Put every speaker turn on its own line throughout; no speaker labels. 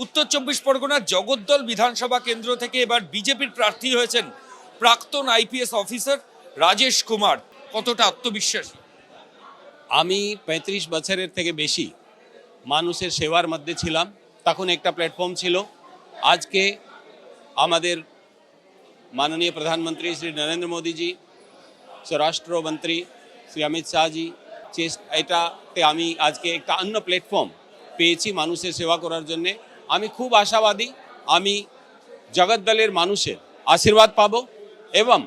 উত্তর চব্বিশ পরগনার জগদ্দল বিধানসভা কেন্দ্র থেকে এবার বিজেপির প্রার্থী হয়েছেন প্রাক্তন আইপিএস অফিসার রাজেশ কুমার। কতটা আত্মবিশ্বাসী?
আমি ৩৫ বছরের থেকে বেশি মানুষের সেবার মধ্যে ছিলাম, তখন একটা প্ল্যাটফর্ম ছিল। আজকে আমাদের মাননীয় প্রধানমন্ত্রী শ্রী নরেন্দ্র মোদীজি, স্বরাষ্ট্রমন্ত্রী শ্রী অমিত শাহজি, এটাতে আমি আজকে একটা অন্য প্ল্যাটফর্ম পেয়েছি মানুষের সেবা করার জন্যে। আমি খুব আশাবাদী আমি জগদ্দলের মানুষের আশীর্বাদ পাবো এবং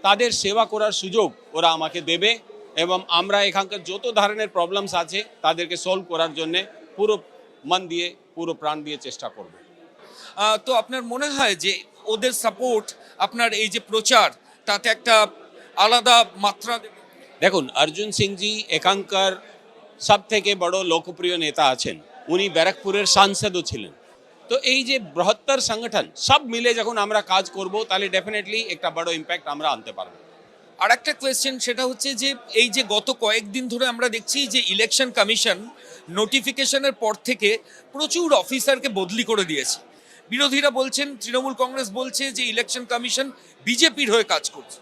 তাদের সেবা করার সুযোগ ওরা আমাকে দেবে এবং আমরা এখানকার যত ধরনের প্রবলেমস আছে তাদেরকে সলভ করার জন্যে পুরো মন দিয়ে পুরো প্রাণ দিয়ে চেষ্টা করব।
তো আপনার মনে হয় যে ওদের সাপোর্ট আপনার এই যে প্রচার তাতে একটা আলাদা মাত্রা দেবে?
দেখুন, অর্জুন সিংজি এখানকার সব থেকে বড় লোকপ্রিয় নেতা আছেন, উনি ব্যারাকপুরের সাংসদও ছিলেন। তো এই যে বৃহত্তর সংগঠন সব মিলে যখন আমরা কাজ করব তাহলে ডেফিনেটলি একটা বড় ইম্প্যাক্ট আমরা আনতে পারবো।
আর একটা কোয়েশ্চেন, সেটা হচ্ছে যে এই যে গত কয়েকদিন ধরে আমরা দেখছি যে ইলেকশন কমিশন নোটিফিকেশনের পর থেকে প্রচুর অফিসারকে বদলি করে দিয়েছে। বিরোধীরা বলছেন, তৃণমূল কংগ্রেস বলছে যে ইলেকশন কমিশন বিজেপির হয়ে কাজ করছে।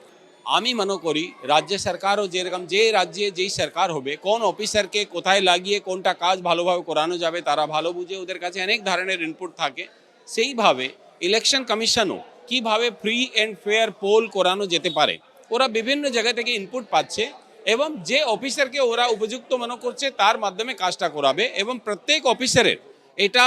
আমি মনে করি রাজ্য সরকারও যেরকম যে রাজ্যে যেই সরকার হবে কোন অফিসারকে কোথায় লাগিয়ে কোনটা কাজ ভালোভাবে করানো যাবে তারা ভালো বুঝে, ওদের কাছে অনেক ধরনের ইনপুট থাকে। সেইভাবে ইলেকশন কমিশনও কিভাবে ফ্রি অ্যান্ড ফেয়ার পোল করানো যেতে পারে ওরা বিভিন্ন জায়গা থেকে ইনপুট পাচ্ছে এবং যে অফিসারকে ওরা উপযুক্ত মনে করছে তার মাধ্যমে কাজটা করাবে। এবং প্রত্যেক অফিসারের এটা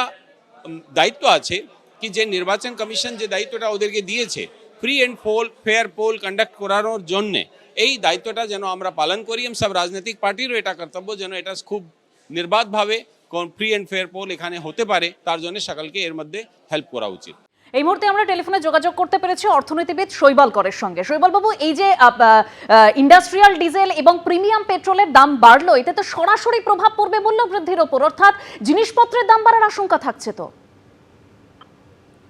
দায়িত্ব আছে কি যে নির্বাচন কমিশন যে দায়িত্বটা ওদেরকে দিয়েছে free and fair poll conduct করানোর জন্যে, এই দায়িত্বটা যেন আমরা পালন করি। এবং সব রাজনৈতিক পার্টিরও এটা কর্তব্য যেন এটা খুব নির্বাধভাবে ফ্রি অ্যান্ড ফেয়ার পোল এখানে হতে পারে, তার জন্য সকলকে এর মধ্যে হেল্প করা উচিত।
এই মুহূর্তে আমরা টেলিফোনে যোগাযোগ করতে পেরেছি অর্থনীতিবিদ শৈবাল করের সঙ্গে। শৈবাল বাবু, এই যে ইন্ডাস্ট্রিয়াল ডিজেল এবং প্রিমিয়াম পেট্রোলের দাম বাড়লো, এতে তো সরাসরি প্রভাব পড়বে মূল্য বৃদ্ধির ওপর, অর্থাৎ জিনিসপত্রের দাম বাড়ার আশঙ্কা থাকছে তো?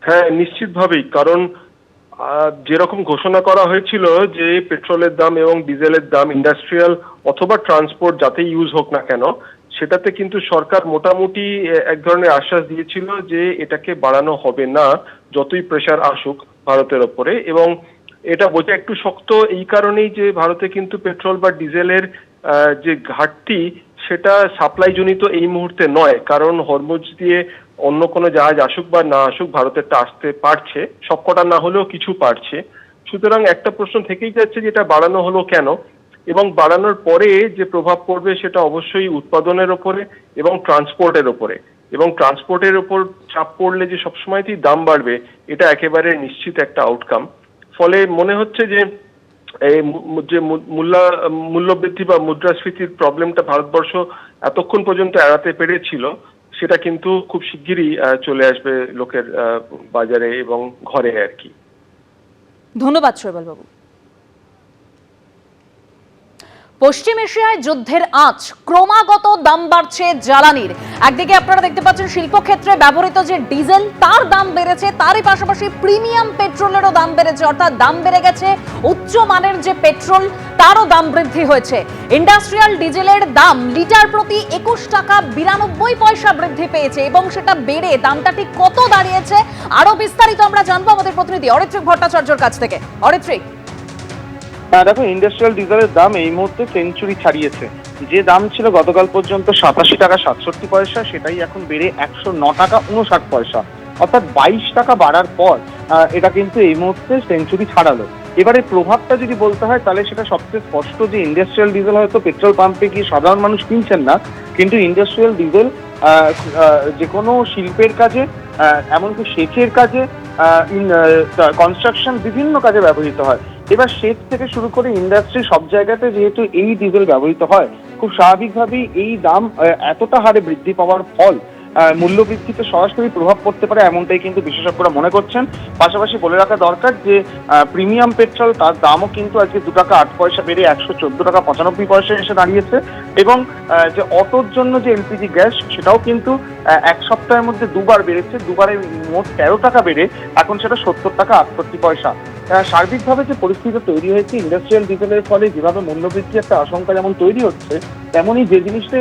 হ্যাঁ, নিশ্চিতভাবেই। কারণ যেরকম ঘোষণা করা হয়েছিল যে পেট্রোলের দাম এবং ডিজেলের দাম ইন্ডাস্ট্রিয়াল অথবা ট্রান্সপোর্ট যাতেই ইউজ হোক না কেন, সেটাতে কিন্তু সরকার মোটামুটি এক ধরনের আশ্বাস দিয়েছিল যে এটাকে বাড়ানো হবে না যতই প্রেশার আসুক ভারতের ওপরে। এবং এটা বোঝা একটু শক্ত এই কারণেই যে ভারতে কিন্তু পেট্রোল বা ডিজেলের যে ঘাটতি সেটা সাপ্লাই জনিত এই মুহূর্তে নয়, কারণ হরমুজ দিয়ে অন্য কোনো জাহাজ আসুক বা না আসুক ভারতেরটা আসতে পারছে, সবকটা না হলেও কিছু পারছে। সুতরাং একটা প্রশ্ন থেকেই যাচ্ছে যে এটা বাড়ানো হলো কেন, এবং বাড়ানোর পরে যে প্রভাব পড়বে সেটা অবশ্যই উৎপাদনের ওপরে এবং ট্রান্সপোর্টের ওপরে। এবং ট্রান্সপোর্টের ওপর চাপ পড়লে যে সবসময়তেই দাম বাড়বে এটা একেবারে নিশ্চিত একটা আউটকাম। ফলে মনে হচ্ছে যে এই যে মূল্যবৃদ্ধি বা মুদ্রাস্ফীতির প্রবলেমটা ভারতবর্ষ এতক্ষণ পর্যন্ত এড়াতে পেরেছিল সেটা কিন্তু খুব শিগগিরই চলে আসবে লোকের বাজারে এবং ঘরে আর কি।
ধন্যবাদ শৈবাল বাবু। পশ্চিম এশিয়ায় যুদ্ধের আঁচ, ক্রমাগত দাম বাড়ছে জ্বালানির। একদিকে আপনারা দেখতে পাচ্ছেন শিল্পক্ষেত্রে ব্যবহৃত যে ডিজেল তার দাম বেড়েছে, তারই পাশাপাশি প্রিমিয়াম পেট্রোলেরও দাম বেড়েছে, অর্থাৎ দাম বেড়ে গেছে উচ্চ মানের যে পেট্রোল তারও দাম বৃদ্ধি হয়েছে। ইন্ডাস্ট্রিয়াল ডিজেলের দাম লিটার প্রতি 21 টাকা 92 পয়সা বৃদ্ধি পেয়েছে এবং সেটা বেড়ে দামটা ঠিক কত দাঁড়িয়েছে আরো বিস্তারিত আমরা জানবো আমাদের প্রতিনিধি অরিত্রিক ভট্টাচার্যর কাছ থেকে। অরিত্রিক,
দেখো, ইন্ডাস্ট্রিয়াল ডিজেলের দাম এই মুহূর্তে সেঞ্চুরি ছাড়িয়েছে। যে দাম ছিল গতকাল পর্যন্ত 87 টাকা 67 পয়সা, সেটাই এখন বেড়ে 109 টাকা 59 পয়সা, অর্থাৎ 22 টাকা বাড়ার পর এটা কিন্তু এই মুহূর্তে সেঞ্চুরি ছাড়ালো। এবারে প্রভাবটা যদি বলতে হয় তাহলে সেটা সবচেয়ে স্পষ্ট যে ইন্ডাস্ট্রিয়াল ডিজেল হয়তো পেট্রোল পাম্পে গিয়ে সাধারণ মানুষ কিনছেন না, কিন্তু ইন্ডাস্ট্রিয়াল ডিজেল যে কোনো শিল্পের কাজে, এমনকি সেচের কাজে, কনস্ট্রাকশন বিভিন্ন কাজে ব্যবহৃত হয়। এবার সেচ থেকে শুরু করে ইন্ডাস্ট্রি সব জায়গাতে যেহেতু এই ডিজেল ব্যবহৃত হয়, খুব স্বাভাবিকভাবেই এই দাম এতটা হারে বৃদ্ধি পাওয়ার ফল মূল্যবৃদ্ধিতে সরাসরি প্রভাব পড়তে পারে, এমনটাই কিন্তু বিশেষজ্ঞরা মনে করছেন। পাশাপাশি বলে রাখা দরকার যে প্রিমিয়াম পেট্রোল তার দামও কিন্তু আজকে 2 টাকা 8 পয়সা বেড়ে 114 টাকা 95 পয়সা এসে দাঁড়িয়েছে। এবং যে অটোর জন্য যে এলপিজি গ্যাস সেটাও কিন্তু এক সপ্তাহের মধ্যে দুবার বেড়েছে, দুবারে মোট 13 টাকা বেড়ে এখন সেটা 70 টাকা 68 পয়সা। সার্বিকভাবে যে পরিস্থিতি তৈরি হয়েছে ইন্ডাস্ট্রিয়াল ডিজেলের ফলে যেভাবে মূল্যবৃদ্ধির একটা আশঙ্কা যেমন তৈরি হচ্ছে, তেমনই যে জিনিসটা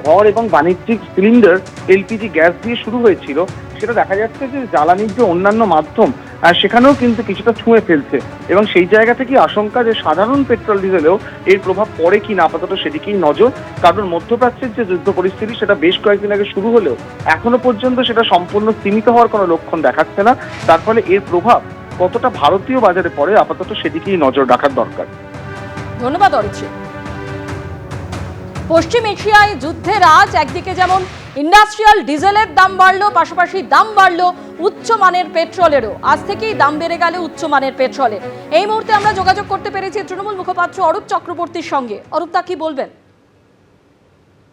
ঘর এবং বাণিজ্যিক সিলিন্ডার এলপিজি গ্যাস দিয়ে শুরু হয়েছিল, সেটা দেখা যাচ্ছে যে জ্বালানির যে অন্যান্য মাধ্যম সেখানেও কিন্তু কিছুটা ছুঁয়ে ফেলছে, এবং সেই জায়গা থেকে আশঙ্কা যে সাধারণ পেট্রোল ডিজেলেও এর প্রভাব পড়ে কিনা আপাতত সেদিকেই নজর। কারণ মধ্যপ্রাচ্যের যে যুদ্ধ পরিস্থিতি সেটা বেশ কয়েকদিন আগে শুরু হলেও এখনো পর্যন্ত সেটা সম্পূর্ণ সীমিত হওয়ার কোনো লক্ষণ দেখাচ্ছে না। তার ফলে এর প্রভাব কতটা ভারতীয় বাজারে পড়ে আপাতত সেদিকেই নজর রাখার দরকার।
ধন্যবাদ অরিত্রী। পশ্চিম এশিয়ায় যুদ্ধের আজ একদিকে যেমন ইন্ডাস্ট্রিয়াল ডিজেলের দাম বাড়লো, পাশাপাশি দাম বাড়লো উচ্চমানের পেট্রোলেরও। আজ থেকেই দাম বেড়ে গেল উচ্চমানের পেট্রোলের। এই মুহূর্তে আমরা যোগাযোগ করতে পেরেছি তৃণমূল মুখপাত্র অরূপ চক্রবর্তীর সঙ্গে। অরূপ, তা কি বলবেন?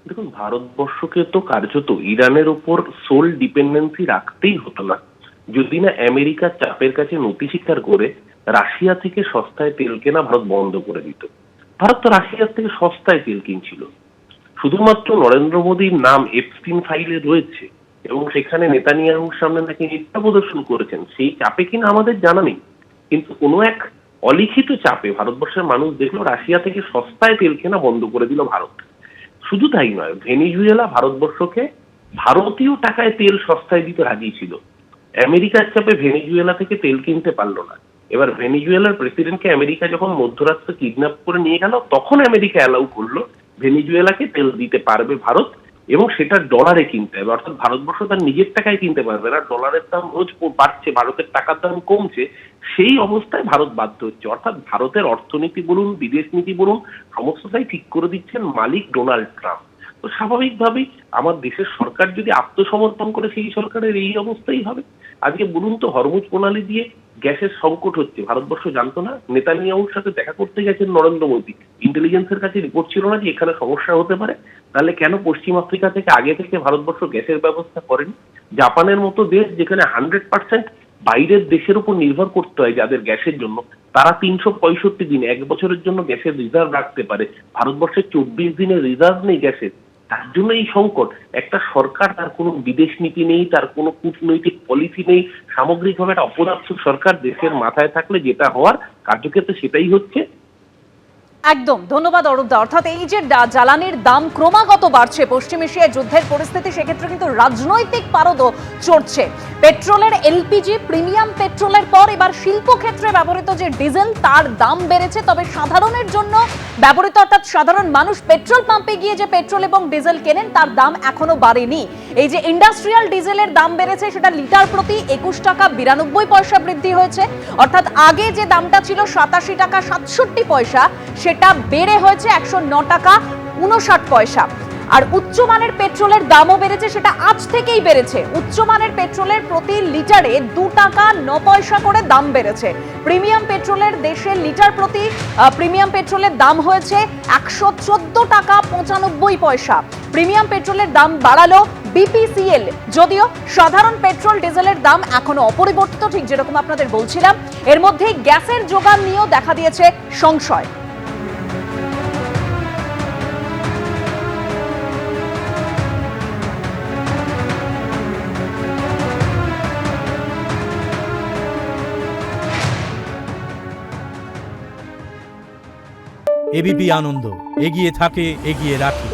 দেখুন, ভারতবর্ষকে তো কার্যত ইরানের উপর সোল ডিপেন্ডেন্সি রাখতেই হতো না যদি না আমেরিকার চাপের কাছে নতি স্বীকার করে রাশিয়া থেকে সস্তায় তেল কেনা ভারত বন্ধ করে দিত। ভারত তো রাশিয়ার থেকে সস্তায় তেল কিনছিল, শুধুমাত্র নরেন্দ্র মোদীর নাম এপস্টিন ফাইলে রয়েছে এবং সেখানে নেতানিয়াহুর সামনে নাকি মিথ্যা প্রদর্শন করেছেন। সেই চাপে কিনা আমাদের জানা নেই, কিন্তু কোনো এক অলিখিত চাপে ভারতবর্ষের মানুষ দেখলো রাশিয়া থেকে সস্তায় তেল কেনা বন্ধ করে দিল ভারত। শুধু তাই নয়, ভেনিজুয়েলা ভারতবর্ষকে ভারতীয় টাকায় তেল সস্তায় দিতে রাজি ছিল। আমেরিকার চাপে ভেনিজুয়েলা থেকে তেল কিনতে পারলো না। এবার ভেনিজুয়েলার প্রেসিডেন্টকে আমেরিকা যখন মধ্যরাত্রে কিডন্যাপ করে নিয়ে গেল, তখন আমেরিকা অ্যালাউ করলো ভেনিজুয়েলাকে তেল দিতে পারবে ভারত, এবং সেটা ডলারে কিনতে হবে। অর্থাৎ ভারতবর্ষ তার নিজের টাকায় কিনতে পারবে না, ডলারের দাম রোজ বাড়ছে, ভারতের টাকার দাম কমছে, সেই অবস্থায় ভারত বাধ্য হচ্ছে। অর্থাৎ ভারতের অর্থনীতি বলুন, বিদেশ নীতি বলুন, সমস্তটাই ঠিক করে দিচ্ছেন মালিক ডোনাল্ড ট্রাম্প। তো স্বাভাবিকভাবেই আমার দেশের সরকার যদি আত্মসমর্পণ করে, সেই সরকারের এই অবস্থাই হবে। আজকে বলুন তো, হরমুজ প্রণালী দিয়ে গ্যাসের সংকট হচ্ছে, ভারতবর্ষ জানতো না? নেতানিয়াহুর সাথে দেখা করতে গেছেন নরেন্দ্র মোদী, ইন্টেলিজেন্সের কাছে রিপোর্ট ছিল না যে এখানে সমস্যা হতে পারে? তাহলে কেন পশ্চিম আফ্রিকা থেকে আগে থেকে ভারতবর্ষ গ্যাসের ব্যবস্থা করেনি? জাপানের মতো দেশ, যেখানে 100% বাইরের দেশের উপর নির্ভর করতে হয় যাদের গ্যাসের জন্য, তারা 365 দিন, 1 বছরের জন্য গ্যাসের রিজার্ভ রাখতে পারে। ভারতবর্ষের 24 দিনের রিজার্ভ নেই গ্যাসের। তার জন্য এই সংকট। একটা সরকার, তার কোনো বিদেশ নীতি নেই, তার কোনো কূটনৈতিক পলিসি নেই, সামগ্রিকভাবে একটা অপদার্থ সরকার দেশের মাথায় থাকলে যেটা হওয়ার কার্যক্ষেত্রে সেটাই হচ্ছে।
একদম, ধন্যবাদ অরূপদা। অর্থাৎ এই যে জ্বালানির দাম ক্রমাগত বাড়ছে, পশ্চিম এশিয়ায় যুদ্ধের পরিস্থিতি, সেক্ষেত্রে কিন্তু রাজনৈতিক পারদও চড়ছে। পেট্রোলের এলপিজি প্রিমিয়াম পেট্রোলের পর এবার শিল্প ক্ষেত্রে ব্যবহৃত যে ডিজেল, তার দাম বেড়েছে। তবে সাধারণের জন্য ব্যবহৃত, অর্থাৎ সাধারণ মানুষ পেট্রোল পাম্পে গিয়ে যে পেট্রোল এবং ডিজেল কেনেন, তার দাম এখনো বাড়েনি। এই যে ইন্ডাস্ট্রিয়াল ডিজেলের দাম বেড়েছে, সেটা লিটার প্রতি 21 টাকা 92 পয়সা বৃদ্ধি হয়েছে। অর্থাৎ আগে যে দামটা ছিল 87 টাকা 67 পয়সা, সেটা বেড়ে হয়েছে 109 টাকা 59 পয়সা। আর উচ্চমানের পেট্রোলের দামও বেড়েছে, সেটা আজ থেকেই বেড়েছে। উচ্চমানের পেট্রোলের প্রতি লিটারে 2 টাকা 9 পয়সা করে দাম বেড়েছে। প্রিমিয়াম পেট্রোলের দেশে লিটার প্রতি প্রিমিয়াম পেট্রোলের দাম হয়েছে 114 টাকা 95 পয়সা। প্রিমিয়াম পেট্রোলের দাম বাড়ালো বিপিসিএল, যদিও সাধারণ পেট্রোল ডিজেলের দাম এখনো অপরিবর্তিত, ঠিক যেরকম আপনাদের বলছিলাম। এর মধ্যে গ্যাসের যোগান নিয়েও দেখা দিয়েছে সংশয়।
এবিপি আনন্দ, এগিয়ে থাকে, এগিয়ে রাখে।